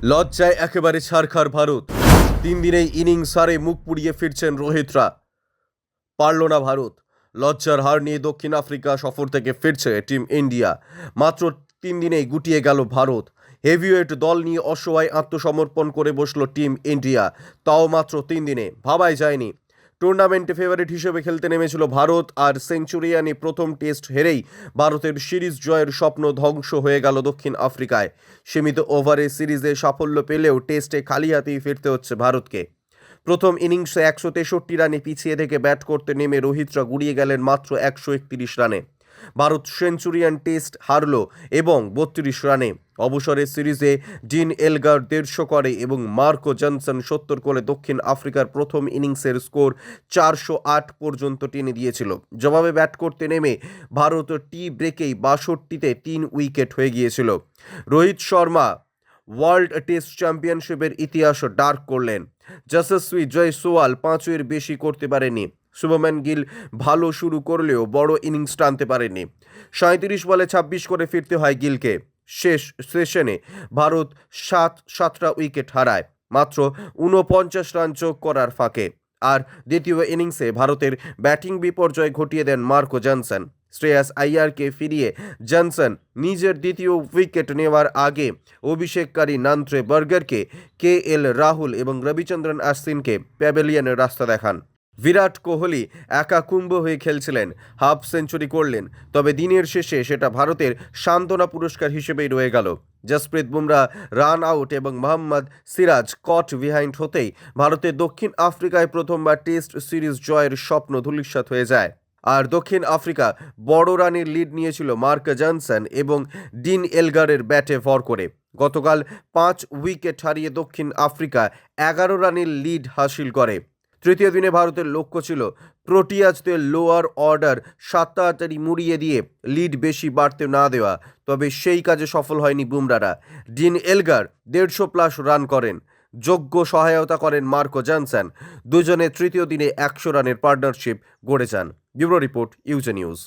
লজ্জায় একেবারে ছারখার ভারত। 3 দিনেই ইনিংস হারে মুখ পুড়িয়ে ফিরছেন রোহিতরা। পারল না ভারত। লজ্জার হার নিয়ে দক্ষিণ আফ্রিকা সফর থেকে ফিরছে টিম ইন্ডিয়া। মাত্র 3 দিনেই গুটিয়ে গেল ভারত। হেভিওয়েট দল নিয়ে অসহায় আত্মসমর্পণ করে বসল টিম ইন্ডিয়া, তাও মাত্র 3 দিনে। ভাবাই যায়নি। টুর্নামেন্টে ফেভারিট হিসেবে খেলতে নেমেছিল ভারত, আর সেঞ্চুরিয়ানি প্রথম টেস্ট হেরেই ভারতের সিরিজ জয়ের স্বপ্ন ধ্বংস হয়ে গেল দক্ষিণ আফ্রিকায়। সীমিত ওভারে সিরিজে সাফল্য পেলেও টেস্টে খালি হাতেই ফিরতে হচ্ছে ভারতকে। প্রথম ইনিংসে 163 রানে পিছিয়ে থেকে ব্যাট করতে নেমে রোহিতরা গুড়িয়ে গেলেন মাত্র 131 রানে। ভারত সেঞ্চুরিয়ান টেস্ট হারল এবং 32 রানে। অবসরের সিরিজে ডিন এলগার 150 করে এবং মার্কো জনসন 70 করে দক্ষিণ আফ্রিকার প্রথম ইনিংসের স্কোর 408 পর্যন্ত টেনে দিয়েছিল। জবাবে ব্যাট করতে নেমে ভারত টি ব্রেকেই 62তে 3 উইকেট হয়ে গিয়েছিল। রোহিত শর্মা ওয়ার্ল্ড টেস্ট চ্যাম্পিয়নশিপের ইতিহাস ডার্ক করলেন। যশস্বী জয়সওয়াল 5-এর বেশি করতে পারেনি। শুভমান গিল ভালো শুরু করলেও বড় ইনিংস টানতে পারেনি। 37 বলে 26 করে ফিরতে হয় গিলকে। শেষ সেশনে ভারত 7টা উইকেট হারায়, মাত্র 49 রান যোগ করার ফাঁকে। আর দ্বিতীয় ইনিংসে ভারতের ব্যাটিং বিপর্যয় ঘটিয়ে দেন মার্কো জনসন। শ্রেয়াস আইয়ারকে ফিরিয়ে জনসন নিজের দ্বিতীয় উইকেট নেওয়ার আগে অভিষেককারী নান্ত্রে বার্গারকে KL রাহুল এবং রবিচন্দ্রন অশ্বিনকে প্যাভিলিয়নের রাস্তা দেখান। বিরাট কোহলি একা কুম্ভ হয়ে খেলছিলেন, হাফ সেঞ্চুরি করলেন, তবে দিনের শেষে সেটা ভারতের সান্ত্বনা পুরস্কার হিসেবেই রয়ে গেল। জসপ্রীত বুমরা রান আউট এবং মোহাম্মদ সিরাজ কট বিহাইন্ড হতেই ভারতের দক্ষিণ আফ্রিকায় প্রথমবার টেস্ট সিরিজ জয়ের স্বপ্ন ধূলিসাৎ হয়ে যায়। আর দক্ষিণ আফ্রিকা বড় রানের লিড নিয়েছিল মার্ক জনসন এবং ডিন এলগারের ব্যাটে ভর করে। গতকাল 5 উইকেট হারিয়ে দক্ষিণ আফ্রিকা 11 রানের লিড হাসিল করে। তৃতীয় দিনে ভারতের লক্ষ্য ছিল প্রোটিয়াজদের লোয়ার অর্ডার তাড়াতাড়ি মুড়িয়ে দিয়ে লিড বেশি বাড়তে না দেওয়া, তবে সেই কাজে সফল হয়নি বুমরারা। ডিন এলগার 150+ রান করেন, যোগ্য সহায়তা করেন মার্কো জনসন। দুজনে তৃতীয় দিনে 100 রানের পার্টনারশিপ গড়ে যান। ব্যুরো রিপোর্ট, ইউজে নিউজ।